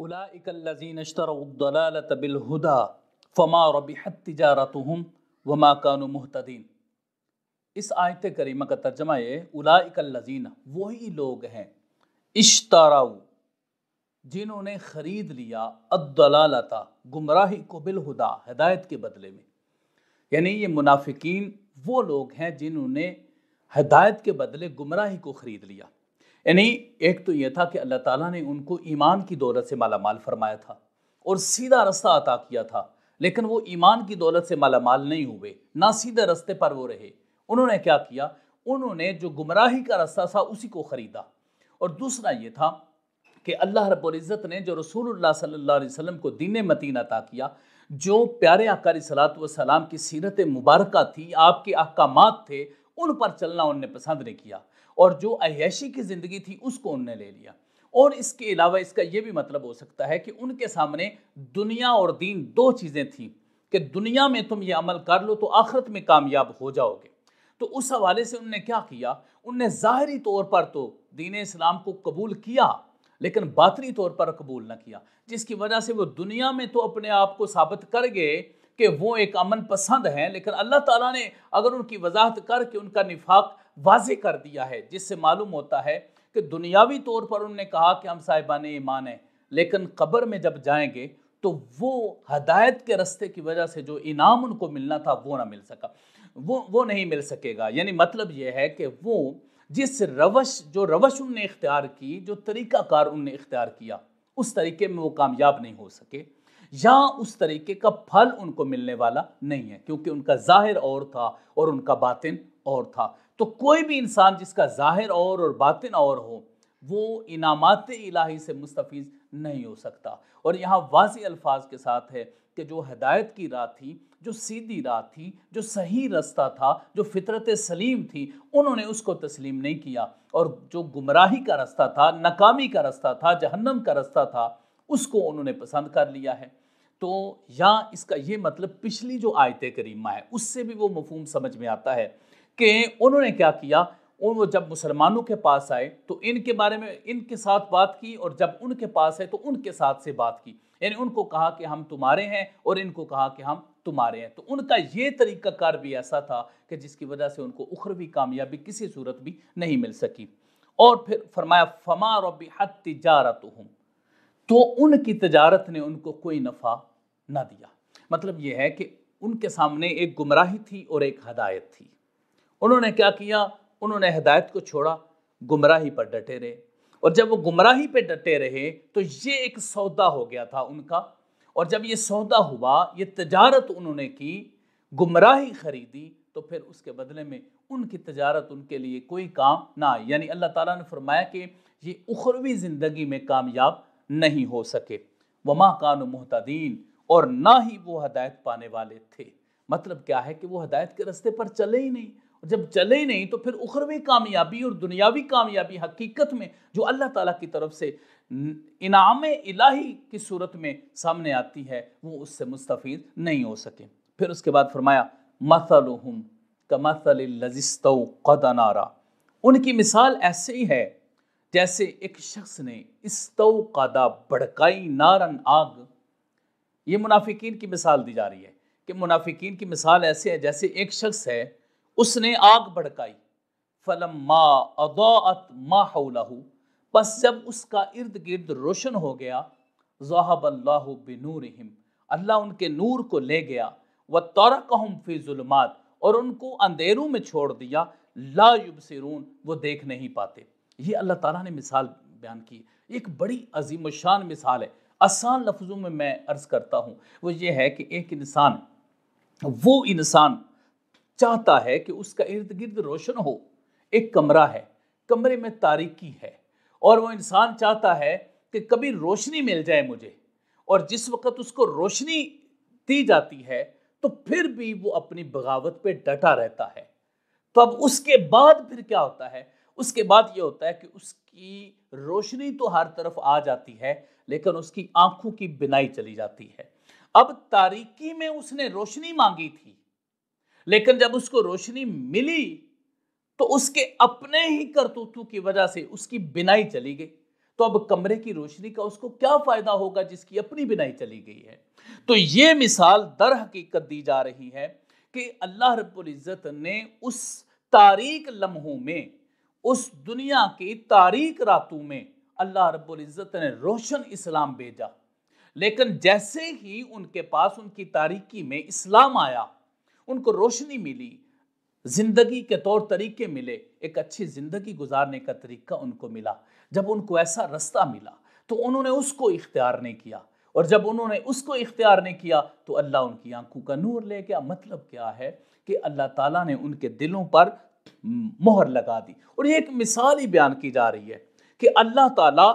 اولئک الذین اشتروا الضلالۃ بالہدی فما ربحت تجارتہم وما کانوا مہتدین۔ اس آیت کریمہ کا ترجمہ ہے اولئک الذین، وہی لوگ ہیں، اشتروا، جنہوں نے خرید لیا الضلالۃ، گمراہی کو، بالہدی، ہدایت کے بدلے میں۔ یعنی یہ منافقین وہ لوگ ہیں جنہوں نے ہدایت کے بدلے گمراہی کو خرید لیا۔ یعنی ایک تو یہ تھا کہ اللہ تعالیٰ نے ان کو ایمان کی دولت سے مالا مال فرمایا تھا اور سیدھا رستہ عطا کیا تھا، لیکن وہ ایمان کی دولت سے مالا مال نہیں ہوئے، نہ سیدھے رستے پر وہ رہے۔ انہوں نے کیا کیا؟ انہوں نے جو گمراہی کا رستہ تھا اسی کو خریدا۔ اور دوسرا یہ تھا کہ اللہ رب العزت نے جو رسول اللہ صلی اللہ علیہ وسلم کو دین متین عطا کیا، جو پیارے آقا علیہ الصلوۃ والسلام کی سیرت مبارکہ تھی، آپ کے احکامات تھے، ان پر چلنا ان نے پسند نہیں کیا، اور جو عیاشی کی زندگی تھی اس کو ان نے لے لیا۔ اور اس کے علاوہ اس کا یہ بھی مطلب ہو سکتا ہے کہ ان کے سامنے دنیا اور دین دو چیزیں تھیں کہ دنیا میں تم یہ عمل کر لو تو آخرت میں کامیاب ہو جاؤ گے۔ تو اس حوالے سے انہوں نے کیا کیا؟ انہوں نے ظاہری طور پر تو دین اسلام کو قبول کیا لیکن باطنی طور پر قبول نہ کیا، جس کی وجہ سے وہ دنیا میں تو اپنے آپ کو ثابت کر گئے کہ وہ ایک امن پسند ہیں، لیکن اللہ تعالیٰ نے اگر ان کی وضاحت کر کے ان کا نفاق واضح کر دیا ہے، جس سے معلوم ہوتا ہے کہ دنیاوی طور پر انہوں نے کہا کہ ہم صاحبان ایمان ہیں، لیکن قبر میں جب جائیں گے تو وہ ہدایت کے رستے کی وجہ سے جو انعام ان کو ملنا تھا وہ نہ مل سکا، وہ نہیں مل سکے گا۔ یعنی مطلب یہ ہے کہ وہ جس جو روش ان نے اختیار کی، جو طریقہ کار ان نے اختیار کیا، اس طریقے میں وہ کامیاب نہیں ہو سکے، یا اس طریقے کا پھل ان کو ملنے والا نہیں ہے، کیونکہ ان کا ظاہر اور تھا اور ان کا باطن اور تھا۔ تو کوئی بھی انسان جس کا ظاہر اور باطن اور ہو، وہ انعامات الہی سے مستفیض نہیں ہو سکتا۔ اور یہاں واضح الفاظ کے ساتھ ہے کہ جو ہدایت کی راہ تھی، جو سیدھی راہ تھی، جو صحیح رستہ تھا، جو فطرت سلیم تھی، انہوں نے اس کو تسلیم نہیں کیا، اور جو گمراہی کا رستہ تھا، ناکامی کا رستہ تھا، جہنم کا رستہ تھا، اس کو انہوں نے پسند کر لیا ہے۔ تو یہاں اس کا یہ مطلب پچھلی جو آیت کریمہ ہے اس سے بھی وہ مفہوم سمجھ میں آتا ہے کہ انہوں نے کیا کیا؟ وہ جب مسلمانوں کے پاس آئے تو ان کے بارے میں ان کے ساتھ بات کی، اور جب ان کے پاس ہے تو ان کے ساتھ سے بات کی، یعنی ان کو کہا کہ ہم تمہارے ہیں اور ان کو کہا کہ ہم تمہارے ہیں۔ تو ان کا یہ طریقہ کار بھی ایسا تھا کہ جس کی وجہ سے ان کو اخروی کامیابی کسی صورت بھی نہیں مل سکی۔ اور پھر فرمایا فما ربحت تجارتہم، تو ان کی تجارت نے ان کو کوئی نفع نہ دیا۔ مطلب یہ ہے کہ ان کے سامنے ایک گمراہی تھی اور ایک ہدایت تھی۔ انہوں نے کیا کیا؟ انہوں نے ہدایت کو چھوڑا، گمراہی پر ڈٹے رہے، اور جب وہ گمراہی پہ ڈٹے رہے تو یہ ایک سودا ہو گیا تھا ان کا، اور جب یہ سودا ہوا، یہ تجارت انہوں نے کی، گمراہی خریدی، تو پھر اس کے بدلے میں ان کی تجارت ان کے لیے کوئی کام نہ آئی۔ یعنی اللہ تعالیٰ نے فرمایا کہ یہ اخروی زندگی میں کامیاب نہیں ہو سکے، وما کانوا مہتدین، اور نہ ہی وہ ہدایت پانے والے تھے۔ مطلب کیا ہے کہ وہ ہدایت کے رستے پر چلے ہی نہیں، اور جب چلے ہی نہیں تو پھر اخروی کامیابی اور دنیاوی کامیابی حقیقت میں جو اللہ تعالیٰ کی طرف سے انعام الہی کی صورت میں سامنے آتی ہے، وہ اس سے مستفید نہیں ہو سکے۔ پھر اس کے بعد فرمایا مثلہم کمثل الذی استوقد نارا، ان کی مثال ایسے ہی ہے جیسے ایک شخص نے استوقد، بھڑکائی، نارن، آگ۔ یہ منافقین کی مثال دی جا رہی ہے کہ منافقین کی مثال ایسے ہے جیسے ایک شخص ہے، اس نے آگ بھڑکائی، فلما اضاءت ما حولہ، بس جب اس کا ارد گرد روشن ہو گیا، ذہب اللہ بنورہم، اللہ ان کے نور کو لے گیا، وترکہم فی ظلمات، اور ان کو اندھیروں میں چھوڑ دیا، لا یبصرون، وہ دیکھ نہیں پاتے۔ یہ اللہ تعالیٰ نے مثال بیان کی، ایک بڑی عظیم الشان مثال ہے۔ آسان لفظوں میں میں عرض کرتا ہوں، وہ یہ ہے کہ ایک انسان، وہ انسان چاہتا ہے کہ اس کا ارد گرد روشن ہو، ایک کمرہ ہے، کمرے میں تاریکی ہے، اور وہ انسان چاہتا ہے کہ کبھی روشنی مل جائے مجھے، اور جس وقت اس کو روشنی دی جاتی ہے تو پھر بھی وہ اپنی بغاوت پہ ڈٹا رہتا ہے۔ تو اب اس کے بعد پھر کیا ہوتا ہے؟ اس کے بعد یہ ہوتا ہے کہ اس کی روشنی تو ہر طرف آ جاتی ہے، لیکن اس کی آنکھوں کی بینائی چلی جاتی ہے۔ اب تاریکی میں اس نے روشنی مانگی تھی، لیکن جب اس کو روشنی ملی تو اس کے اپنے ہی کرتوتوں کی وجہ سے اس کی بینائی چلی گئی۔ تو اب کمرے کی روشنی کا اس کو کیا فائدہ ہوگا جس کی اپنی بنائی چلی گئی ہے۔ تو یہ مثال در حقیقت دی جا رہی ہے کہ اللہ رب العزت نے اس تاریک لمحوں میں، اس دنیا کی تاریک راتوں میں اللہ رب العزت نے روشن اسلام بھیجا، لیکن جیسے ہی ان کے پاس ان کی تاریکی میں اسلام آیا، ان کو روشنی ملی، زندگی کے طور طریقے ملے، ایک اچھی زندگی گزارنے کا طریقہ ان کو ملا، جب ان کو ایسا رستہ ملا تو انہوں نے اس کو اختیار نہیں کیا، اور جب انہوں نے اس کو اختیار نہیں کیا تو اللہ ان کی آنکھوں کا نور لے گیا۔ مطلب کیا ہے کہ اللہ تعالیٰ نے ان کے دلوں پر مہر لگا دی۔ اور یہ ایک مثال ہی بیان کی جا رہی ہے کہ اللہ تعالیٰ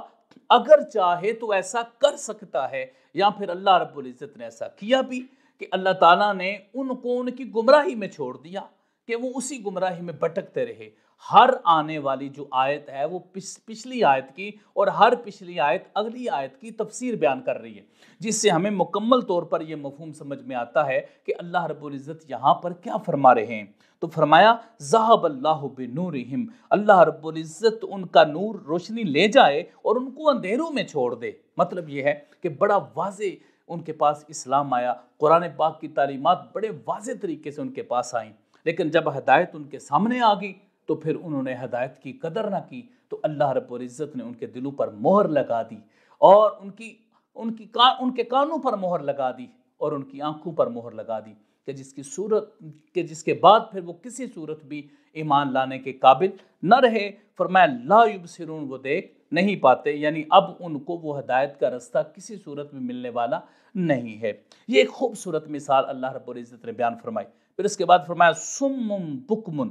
اگر چاہے تو ایسا کر سکتا ہے، یا پھر اللہ رب العزت نے ایسا کیا بھی کہ اللہ تعالیٰ نے ان کو ان کی گمراہی میں چھوڑ دیا کہ وہ اسی گمراہی میں بھٹکتے رہے۔ ہر آنے والی جو آیت ہے وہ پچھلی آیت کی، اور ہر پچھلی آیت اگلی آیت کی تفسیر بیان کر رہی ہے، جس سے ہمیں مکمل طور پر یہ مفہوم سمجھ میں آتا ہے کہ اللہ رب العزت یہاں پر کیا فرما رہے ہیں۔ تو فرمایا ذہب اللہ بنورہم، اللہ رب العزت ان کا نور، روشنی لے جائے اور ان کو اندھیروں میں چھوڑ دے۔ مطلب یہ ہے کہ بڑا واضح ان کے پاس اسلام آیا، قرآن پاک کی تعلیمات بڑے واضح طریقے سے ان کے پاس آئیں، لیکن جب ہدایت ان کے سامنے آ گئی تو پھر انہوں نے ہدایت کی قدر نہ کی، تو اللہ رب العزت نے ان کے دلوں پر مہر لگا دی، اور ان کے کانوں پر مہر لگا دی، اور ان کی آنکھوں پر مہر لگا دی، کہ جس کے بعد پھر وہ کسی صورت بھی ایمان لانے کے قابل نہ رہے۔ فرمایا لا یبصرون، وہ دیکھ نہیں پاتے، یعنی اب ان کو وہ ہدایت کا رستہ کسی صورت میں ملنے والا نہیں ہے۔ یہ ایک خوبصورت مثال اللہ رب العزت نے بیان فرمائی۔ پھر اس کے بعد فرمایا سم بکمن،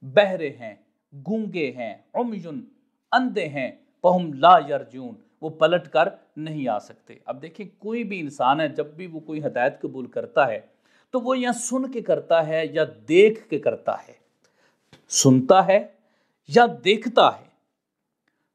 بہرے ہیں، گونگے ہیں، عمیٌ، اندھے ہیں، فہم لا یرجعون، وہ پلٹ کر نہیں آ سکتے۔ اب دیکھیں کوئی بھی انسان ہے جب بھی وہ کوئی ہدایت قبول کرتا ہے تو وہ یا سن کے کرتا ہے یا دیکھ کے کرتا ہے، سنتا ہے یا دیکھتا ہے۔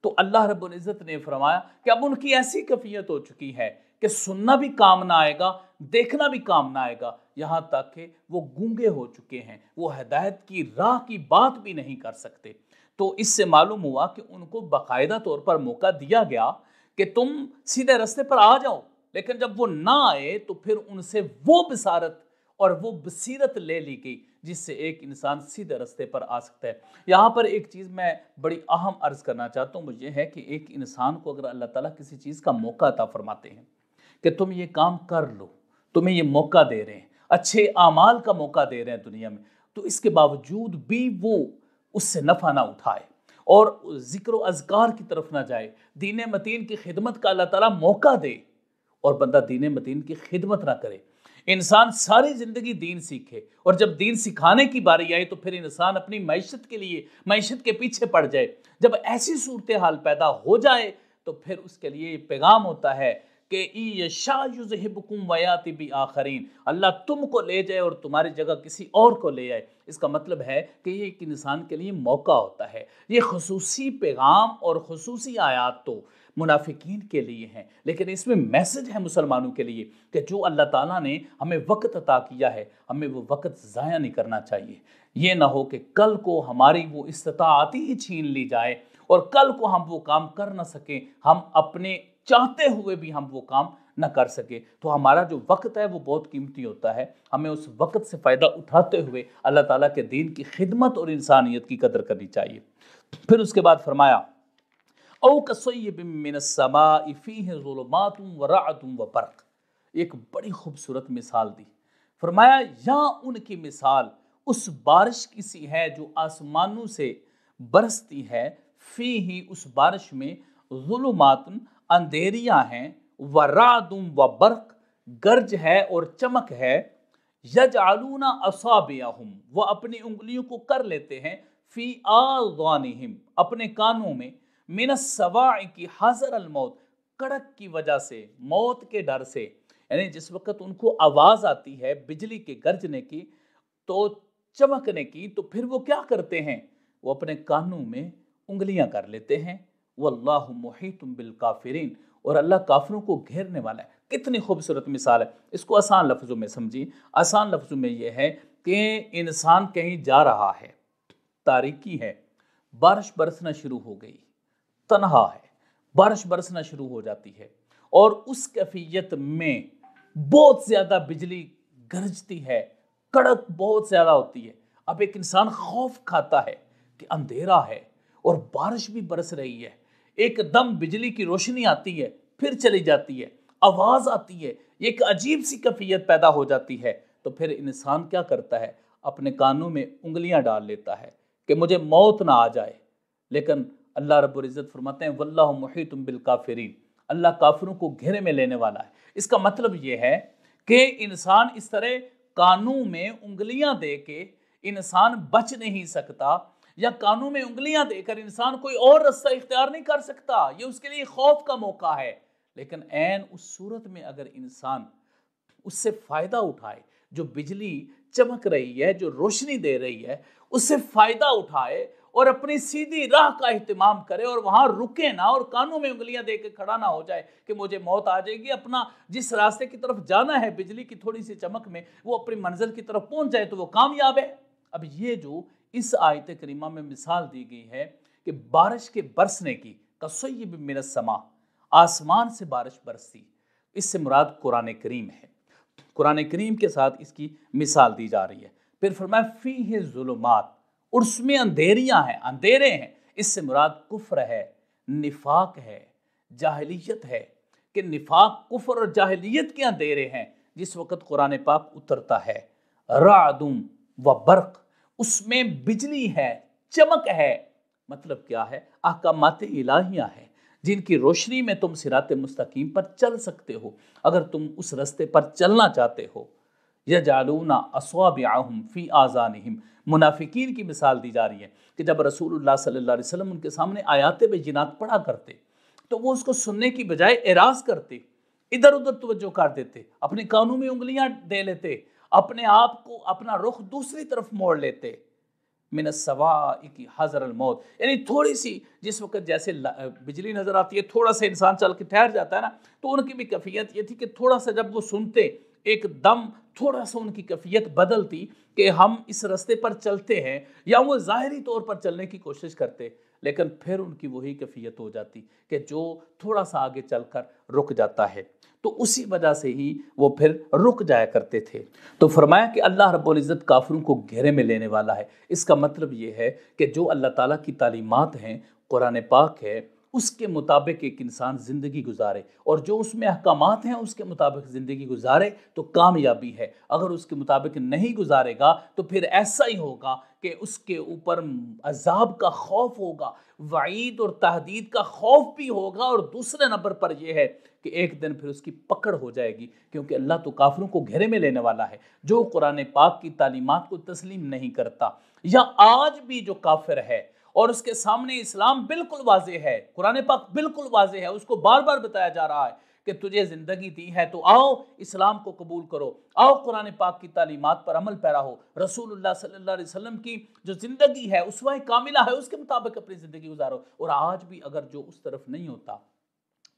تو اللہ رب العزت نے فرمایا کہ اب ان کی ایسی کیفیت ہو چکی ہے کہ سننا بھی کام نہ آئے گا، دیکھنا بھی کام نہ آئے گا، یہاں تک کہ وہ گونگے ہو چکے ہیں، وہ ہدایت کی راہ کی بات بھی نہیں کر سکتے۔ تو اس سے معلوم ہوا کہ ان کو باقاعدہ طور پر موقع دیا گیا کہ تم سیدھے راستے پر آ جاؤ، لیکن جب وہ نہ آئے تو پھر ان سے وہ بصارت اور وہ بصیرت لے لی گئی جس سے ایک انسان سیدھے راستے پر آ سکتا ہے۔ یہاں پر ایک چیز میں بڑی اہم عرض کرنا چاہتا ہوں، وہ یہ ہے کہ ایک انسان کو اگر اللہ تعالیٰ کسی چیز کا موقع عطا فرماتے ہیں کہ تم یہ کام کر لو، تمہیں یہ موقع دے رہے ہیں، اچھے اعمال کا موقع دے رہے ہیں دنیا میں، تو اس کے باوجود بھی وہ اس سے نفع نہ اٹھائے اور ذکر و اذکار کی طرف نہ جائے، دین متین کی خدمت کا اللہ تعالیٰ موقع دے اور بندہ دین متین کی خدمت نہ کرے۔ انسان ساری زندگی دین سیکھے، اور جب دین سکھانے کی باری آئے تو پھر انسان اپنی معیشت کے لیے معیشت کے پیچھے پڑ جائے۔ جب ایسی صورتحال پیدا ہو جائے تو پھر اس کے لیے یہ پیغام ہوتا ہے کہ یشاء یذہبکم ویاتی بآخرین، اللہ تم کو لے جائے اور تمہاری جگہ کسی اور کو لے آئے۔ اس کا مطلب ہے کہ یہ ایک انسان کے لیے موقع ہوتا ہے۔ یہ خصوصی پیغام اور خصوصی آیات تو منافقین کے لیے ہیں، لیکن اس میں میسج ہے مسلمانوں کے لیے کہ جو اللہ تعالیٰ نے ہمیں وقت عطا کیا ہے، ہمیں وہ وقت ضائع نہیں کرنا چاہیے۔ یہ نہ ہو کہ کل کو ہماری وہ استطاعت ہی چھین لی جائے اور کل کو ہم وہ کام کر نہ سکیں، ہم اپنے چاہتے ہوئے بھی ہم وہ کام نہ کر سکے۔ تو ہمارا جو وقت ہے وہ بہت قیمتی ہوتا ہے، ہمیں اس وقت سے فائدہ اٹھاتے ہوئے اللہ تعالیٰ کے دین کی خدمت اور انسانیت کی قدر کرنی چاہیے۔ پھر اس کے بعد فرمایا او کصیب من السماء فیہ ظلمات ورعد وبرق، ایک بڑی خوبصورت مثال دی۔ فرمایا یا ان کی مثال اس بارش کی سی ہے جو آسمانوں سے برستی ہے، فیہ اس بارش میں ظلمات اندھیریاں ہیں، ورعد وبرق گرج ہے اور چمک ہے، یجعلون اصابعہم وہ اپنی انگلیوں کو کر لیتے ہیں، فی آذانہم اپنے کانوں میں، من السواع کی حذر الموت کڑک کی وجہ سے، موت کے ڈر سے، یعنی جس وقت ان کو آواز آتی ہے بجلی کے گرجنے کی تو چمکنے کی، تو پھر وہ کیا کرتے ہیں، وہ اپنے کانوں میں انگلیاں کر لیتے ہیں۔ واللہ محیط بالکافرین، اور اللہ کافروں کو گھیرنے والا ہے۔ کتنی خوبصورت مثال ہے، اس کو آسان لفظوں میں سمجھی۔ آسان لفظوں میں یہ ہے کہ انسان کہیں جا رہا ہے، تاریکی ہے، بارش برسنا شروع ہو گئی، تنہا ہے، بارش برسنا شروع ہو جاتی ہے اور اس کیفیت میں بہت زیادہ بجلی گرجتی ہے، کڑک بہت زیادہ ہوتی ہے۔ اب ایک انسان خوف کھاتا ہے کہ اندھیرا ہے اور بارش بھی برس رہی ہے، ایک دم بجلی کی روشنی آتی ہے پھر چلی جاتی ہے، آواز آتی ہے، ایک عجیب سی کیفیت پیدا ہو جاتی ہے، تو پھر انسان کیا کرتا ہے؟ اپنے کانوں میں انگلیاں ڈال لیتا ہے کہ مجھے موت نہ آ جائے۔ لیکن اللہ رب العزت فرماتے ہیں واللہ محیط بالکافرین، اللہ کافروں کو گھیرے میں لینے والا ہے۔ اس کا مطلب یہ ہے کہ انسان اس طرح کانوں میں انگلیاں دے کے انسان بچ نہیں سکتا، یا کانوں میں انگلیاں دے کر انسان کوئی اور رستہ اختیار نہیں کر سکتا، یہ اس کے لیے خوف کا موقع ہے۔ لیکن عین اس صورت میں اگر انسان اس سے فائدہ اٹھائے، جو بجلی چمک رہی ہے، جو روشنی دے رہی ہے، اس سے فائدہ اٹھائے اور اپنی سیدھی راہ کا اہتمام کرے اور وہاں رکے نہ اور کانوں میں انگلیاں دے کے کھڑا نہ ہو جائے کہ مجھے موت آ جائے گی، اپنا جس راستے کی طرف جانا ہے بجلی کی تھوڑی سی چمک میں وہ اپنی منزل کی طرف پہنچ جائے تو وہ کامیاب ہے۔ اب یہ جو اس آیت کریمہ میں مثال دی گئی ہے کہ بارش کے برسنے کی، کصیب من السماء، آسمان سے بارش برستی، اس سے مراد قرآن کریم ہے۔ قرآن کریم کے ساتھ اس کی مثال دی جا رہی ہے۔ پھر فرمایا فیہ ظلمات، اور اس میں اندھیریاں ہیں، اندھیرے ہیں، اس سے مراد کفر ہے، نفاق ہے، جاہلیت ہے، کہ نفاق، کفر اور جاہلیت کے اندھیرے ہیں جس وقت قرآن پاک اترتا ہے۔ رعدم و برق، اس میں بجلی ہے، چمک ہے، مطلب کیا ہے؟ احکامات الہیہ ہیں جن کی روشنی میں تم صراط مستقیم پر چل سکتے ہو اگر تم اس رستے پر چلنا چاہتے ہو۔ یجعلون اصابعہم فی آذانہم، منافقین کی مثال دی جا رہی ہے کہ جب رسول اللہ صلی اللہ علیہ وسلم ان کے سامنے آیات بینات پڑھا کرتے تو وہ اس کو سننے کی بجائے اعراض کرتے، ادھر ادھر توجہ کر دیتے، اپنے کانوں میں انگلیاں دے لیتے، اپنے آپ کو، اپنا رخ دوسری طرف موڑ لیتے۔ من السوائق حذر الموت، یعنی تھوڑی سی جس وقت جیسے بجلی نظر آتی ہے، تھوڑا سا انسان چل کے ٹھہر جاتا ہے نا، تو ان کی بھی کیفیت یہ تھی کہ تھوڑا سا جب وہ سنتے ایک دم تھوڑا سا ان کی کیفیت بدلتی کہ ہم اس رستے پر چلتے ہیں، یا وہ ظاہری طور پر چلنے کی کوشش کرتے، لیکن پھر ان کی وہی کیفیت ہو جاتی کہ جو تھوڑا سا آگے چل کر رک جاتا ہے، تو اسی وجہ سے ہی وہ پھر رک جایا کرتے تھے۔ تو فرمایا کہ اللہ رب العزت کافروں کو گھیرے میں لینے والا ہے۔ اس کا مطلب یہ ہے کہ جو اللہ تعالیٰ کی تعلیمات ہیں، قرآن پاک ہے، اس کے مطابق ایک انسان زندگی گزارے، اور جو اس میں احکامات ہیں اس کے مطابق زندگی گزارے تو کامیابی ہے۔ اگر اس کے مطابق نہیں گزارے گا تو پھر ایسا ہی ہوگا کہ اس کے اوپر عذاب کا خوف ہوگا، وعید اور تہدید کا خوف بھی ہوگا، اور دوسرے نمبر پر یہ ہے کہ ایک دن پھر اس کی پکڑ ہو جائے گی، کیونکہ اللہ تو کافروں کو گھیرے میں لینے والا ہے۔ جو قرآن پاک کی تعلیمات کو تسلیم نہیں کرتا، یا آج بھی جو کافر ہے اور اس کے سامنے اسلام بالکل واضح ہے، قرآن پاک بالکل واضح ہے، اس کو بار بار بتایا جا رہا ہے کہ تجھے زندگی دی ہے تو آؤ اسلام کو قبول کرو، آؤ قرآن پاک کی تعلیمات پر عمل پیرا ہو، رسول اللہ صلی اللہ علیہ وسلم کی جو زندگی ہے اسوہ کاملہ ہے، اس کے مطابق اپنی زندگی گزارو۔ اور آج بھی اگر جو اس طرف نہیں ہوتا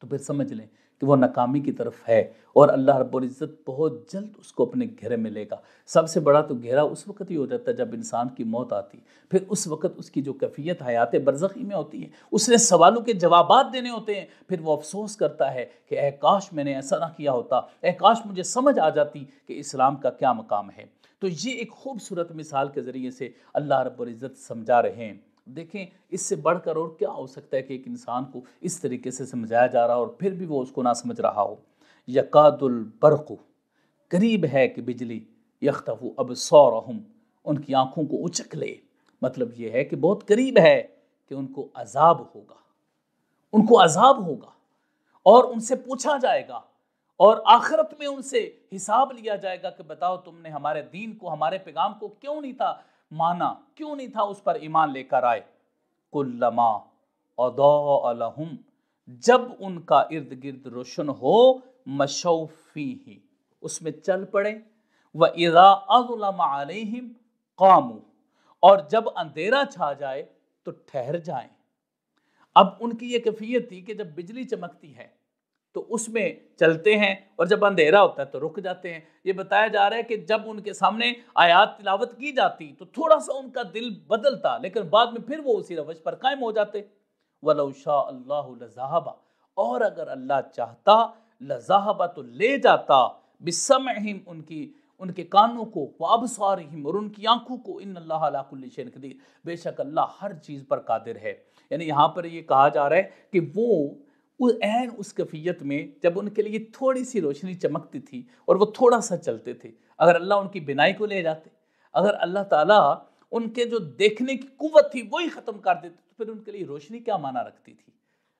تو پھر سمجھ لیں کہ وہ ناکامی کی طرف ہے، اور اللہ رب العزت بہت جلد اس کو اپنے گھیرے میں لے گا۔ سب سے بڑا تو گھیرا اس وقت ہی ہو جاتا ہے جب انسان کی موت آتی، پھر اس وقت اس کی جو کیفیت حیات برزخی میں ہوتی ہے، اس نے سوالوں کے جوابات دینے ہوتے ہیں، پھر وہ افسوس کرتا ہے کہ اے کاش میں نے ایسا نہ کیا ہوتا، اے کاش مجھے سمجھ آ جاتی کہ اسلام کا کیا مقام ہے۔ تو یہ ایک خوبصورت مثال کے ذریعے سے اللہ رب العزت سمجھا رہے ہیں۔ دیکھیں اس سے بڑھ کر اور کیا ہو سکتا ہے کہ ایک انسان کو اس طریقے سے سمجھایا جا رہا اور پھر بھی وہ اس کو نہ سمجھ رہا ہو۔ یکاد البرق، قریب ہے کہ بجلی، یخطف ابصارہم، ان کی آنکھوں کو اچک لے، مطلب یہ ہے کہ بہت قریب ہے کہ ان کو عذاب ہوگا، ان کو عذاب ہوگا، اور ان سے پوچھا جائے گا، اور آخرت میں ان سے حساب لیا جائے گا کہ بتاؤ تم نے ہمارے دین کو، ہمارے پیغام کو کیوں نہیں تھا مانا، کیوں نہیں تھا اس پر ایمان لے کر آئے۔ کلما اضاء لہم، جب ان کا ارد گرد روشن ہو، مشوا فیہ، اس میں چل پڑے، وَإِذَا أَظْلَمَ عَلَيْهِمْ قَامُوا، اور جب اندھیرا چھا جائے تو ٹھہر جائیں۔ اب ان کی یہ کیفیت تھی کہ جب بجلی چمکتی ہے تو اس میں چلتے ہیں، اور جب اندھیرا ہوتا ہے تو رک جاتے ہیں۔ یہ بتایا جا رہا ہے کہ جب ان کے سامنے آیات تلاوت کی جاتی تو تھوڑا سا ان کا دل بدلتا، لیکن بعد میں پھر وہ اسی روش پر قائم ہو جاتے۔ وَلَوْ شَاءَ اللَّهُ لَذَهَبَ، اور اگر اللہ چاہتا لذہب تو لے جاتا، بسمعہم ان کے کانوں کو، وابصارہم اور ان کی آنکھوں کو، ان اللہ علی کل شیء قدیر، بے شک اللہ ہر چیز پر قادر ہے۔ یعنی یہاں پر یہ کہا جا رہا ہے کہ وہ عین اس کیفیت میں جب ان کے لیے تھوڑی سی روشنی چمکتی تھی اور وہ تھوڑا سا چلتے تھے، اگر اللہ ان کی بینائی کو لے جاتے، اگر اللہ تعالیٰ ان کے جو دیکھنے کی قوت تھی وہی ختم کر دیتے، تو پھر ان کے لیے روشنی کیا معنی رکھتی تھی؟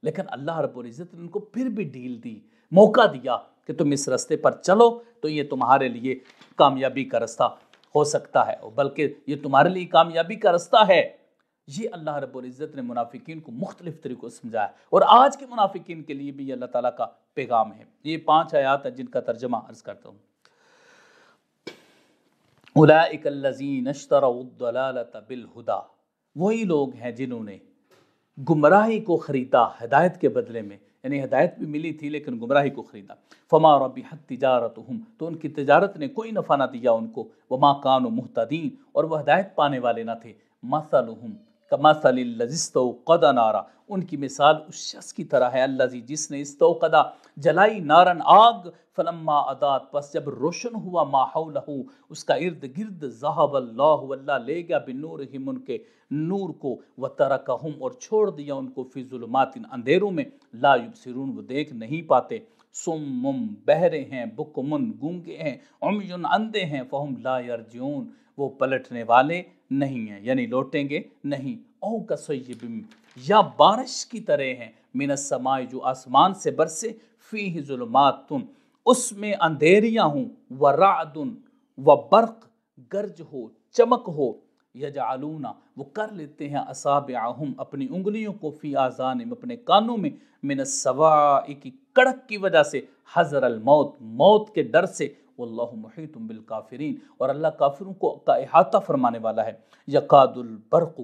لیکن اللہ رب العزت نے ان کو پھر بھی ڈھیل دی، موقع دیا کہ تم اس راستے پر چلو تو یہ تمہارے لیے کامیابی کا راستہ ہو سکتا ہے، بلکہ یہ تمہارے لیے کامیابی کا راستہ ہے۔ یہ اللہ رب العزت نے منافقین کو مختلف طریقوں سے سمجھایا، اور آج کے منافقین کے لیے بھی یہ اللہ تعالیٰ کا پیغام ہے۔ یہ 5 آیات ہیں جن کا ترجمہ عرض کرتا ہوں۔ اولئک الذین اشتروا الضلالۃ بالہدی، وہی لوگ ہیں جنہوں نے گمراہی کو خریدا ہدایت کے بدلے میں، یعنی ہدایت بھی ملی تھی لیکن گمراہی کو خریدا۔ فما ربحت تجارتہم، تو ان کی تجارت نے کوئی نفع نہ دیا ان کو، وما کانوا مہتدین، اور وہ ہدایت پانے والے نہ تھے۔ مثلہم کمثل الذی استوقد نارا، ان کی مثال اس شخص کی طرح ہے، الذی جس نے استوقد جلائی، نارن آگ، فلما اضاءت پس جب روشن ہوا، ما حولہ اس کا ارد گرد، ذہب اللہ اللہ لے گیا، بنورہم ان کے نور کو، وترکہم اور چھوڑ دیا ان کو، فی ظلمات اندھیروں میں، لا یبصرون وہ دیکھ نہیں پاتے، سمم بہرے ہیں، بکمن گونگے ہیں، عمیٌ اندھے ہیں، فہم لا یرجعون وہ پلٹنے والے نہیں ہیں، یعنی لوٹیں گے نہیں۔ او کصیب، یا بارش کی طرح ہیں، من السماء جو آسمان سے برسے، فیہ ظلمات اس میں اندھیریاں ہوں، ورعد وبرق گرج ہو، چمک ہو، یجعلون وہ کر لیتے ہیں، اصابعہم اپنی انگلیوں کو، فی آذانہم اپنے کانوں میں، من الصواعق کی کڑک کی وجہ سے، حذر الموت موت کے ڈر سے، واللہ محیط بالکافرین اور اللہ کافروں کو کا احاطہ فرمانے والا ہے۔ یکاد البرق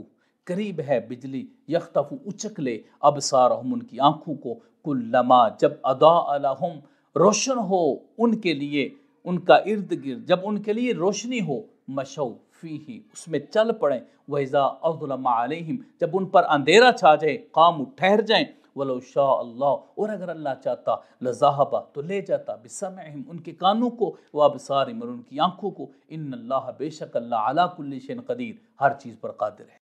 قریب ہے بجلی، یخطف اچک لے، ابصارہم ان کی آنکھوں کو، کلما جب اضاء لہم روشن ہو ان کے لیے، ان کا ارد گرد جب ان کے لیے روشنی ہو، مشوا فیہ اس میں چل پڑیں، وَإِذَا أَظْلَمَ عَلَيْهِمْ جب ان پر اندھیرا چھا جائے، قاموا ٹھہر جائیں، وَلَوْ شَاءَ اللَّهُ اور اگر اللہ چاہتا، لَذَهَبَ تو لے جاتا، بِسَمْعِهِمْ ان کے کانوں کو، وَأَبْصَارِهِمْ اور ان کی آنکھوں کو، ان اللہ بے شک اللہ علی کل شیء قدیر ہر چیز پر قادر ہے۔